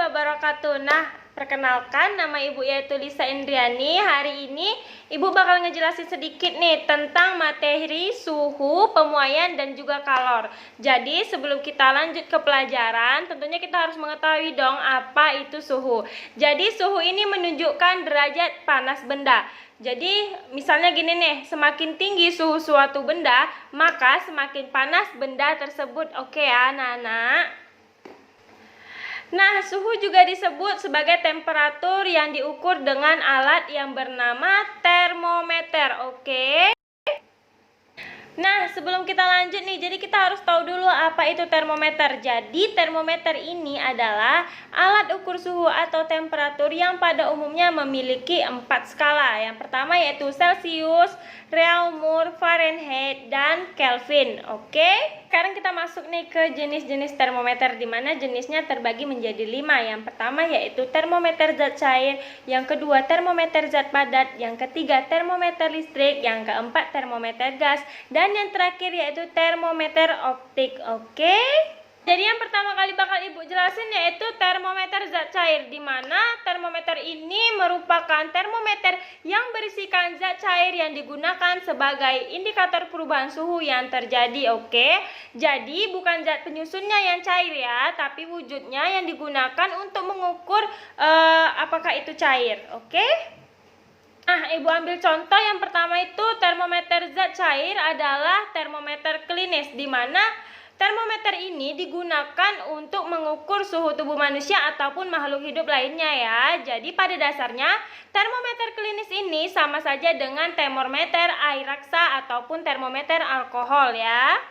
wabarakatuh. Nah, perkenalkan nama Ibu yaitu Lisa Indriani. Hari ini Ibu bakal ngejelasin sedikit nih tentang materi suhu, pemuaian, dan juga kalor. Jadi sebelum kita lanjut ke pelajaran, tentunya kita harus mengetahui dong apa itu suhu. Jadi suhu ini menunjukkan derajat panas benda. Jadi misalnya gini nih, semakin tinggi suhu suatu benda, maka semakin panas benda tersebut. Oke ya anak-anak. Nah, suhu juga disebut sebagai temperatur yang diukur dengan alat yang bernama termometer. Oke. Nah, sebelum kita lanjut nih, jadi kita harus tahu dulu apa itu termometer. Jadi, termometer ini adalah alat ukur suhu atau temperatur yang pada umumnya memiliki 4 skala. Yang pertama yaitu Celcius, Reaumur, Fahrenheit, dan Kelvin. Oke, sekarang kita masuk nih ke jenis-jenis termometer, di mana jenisnya terbagi menjadi 5. Yang pertama yaitu termometer zat cair, yang kedua termometer zat padat, yang ketiga termometer listrik, yang keempat termometer gas, dan yang terakhir yaitu termometer optik. Oke. Jadi yang pertama kali bakal Ibu jelasin yaitu termometer zat cair, di mana termometer ini merupakan termometer yang berisikan zat cair yang digunakan sebagai indikator perubahan suhu yang terjadi. Oke. Jadi bukan zat penyusunnya yang cair ya, tapi wujudnya yang digunakan untuk mengukur apakah itu cair. Oke. Nah, Ibu ambil contoh yang pertama itu termometer zat cair adalah termometer klinis, di mana termometer ini digunakan untuk mengukur suhu tubuh manusia ataupun makhluk hidup lainnya ya. Jadi pada dasarnya termometer klinis ini sama saja dengan termometer air raksa ataupun termometer alkohol ya.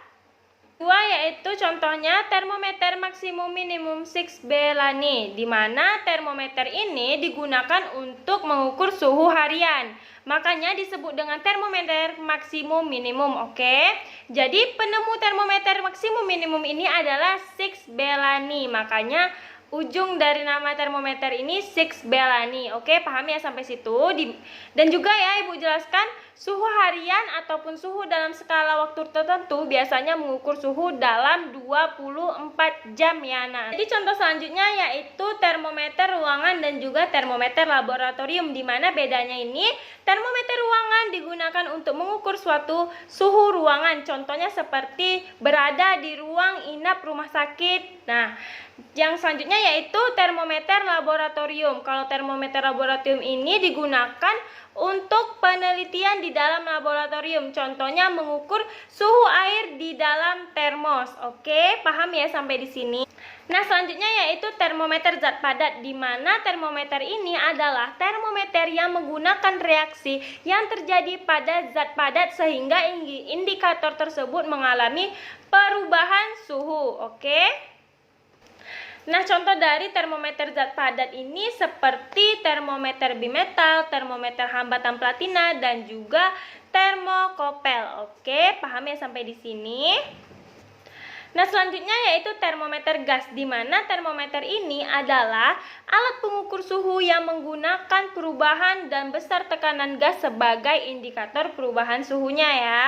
Dua yaitu contohnya termometer maksimum minimum 6 Belani, di mana termometer ini digunakan untuk mengukur suhu harian. Makanya disebut dengan termometer maksimum minimum. Oke. Jadi penemu termometer maksimum minimum ini adalah 6 Belani. Makanya ujung dari nama termometer ini 6 Belani. Oke, pahami ya sampai situ. Dan juga ya Ibu jelaskan, suhu harian ataupun suhu dalam skala waktu tertentu biasanya mengukur suhu dalam 24 jam ya nak. Jadi contoh selanjutnya yaitu termometer ruangan dan juga termometer laboratorium, di mana bedanya ini termometer ruangan digunakan untuk mengukur suatu suhu ruangan. Contohnya seperti berada di ruang inap rumah sakit. Nah, yang selanjutnya yaitu termometer laboratorium. Kalau termometer laboratorium ini digunakan untuk penelitian di dalam laboratorium. Contohnya mengukur suhu air di dalam termos. Oke, paham ya sampai di sini? Nah, selanjutnya yaitu termometer zat padat, di mana termometer ini adalah termometer yang menggunakan reaksi yang terjadi pada zat padat sehingga indikator tersebut mengalami perubahan suhu. Oke. Nah, contoh dari termometer zat padat ini seperti termometer bimetal, termometer hambatan platina, dan juga termokopel. Oke, paham ya sampai di sini? Nah, selanjutnya yaitu termometer gas, di mana termometer ini adalah alat pengukur suhu yang menggunakan perubahan dan besar tekanan gas sebagai indikator perubahan suhunya ya.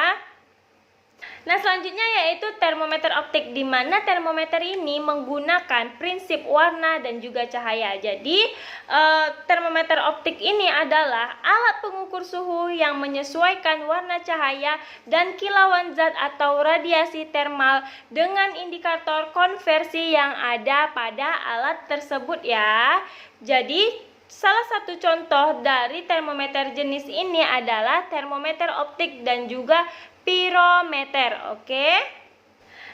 Nah, selanjutnya yaitu termometer optik, di mana termometer ini menggunakan prinsip warna dan juga cahaya. Jadi, termometer optik ini adalah alat pengukur suhu yang menyesuaikan warna cahaya dan kilauan zat atau radiasi termal dengan indikator konversi yang ada pada alat tersebut ya. Jadi, salah satu contoh dari termometer jenis ini adalah termometer optik dan juga pirometer. Oke.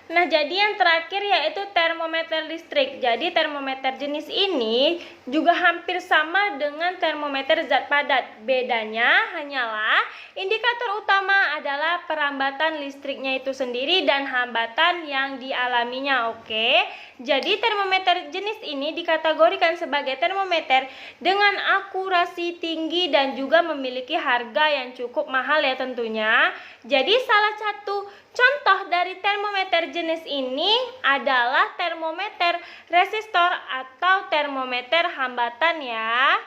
Nah, jadi yang terakhir yaitu termometer listrik. Jadi termometer jenis ini juga hampir sama dengan termometer zat padat. Bedanya hanyalah indikator utama adalah perambatan listriknya itu sendiri dan hambatan yang dialaminya. Oke. Jadi termometer jenis ini dikategorikan sebagai termometer dengan akurasi tinggi dan juga memiliki harga yang cukup mahal ya tentunya. Jadi salah satu contoh dari termometer jenis ini adalah termometer resistor atau termometer hambatan ya.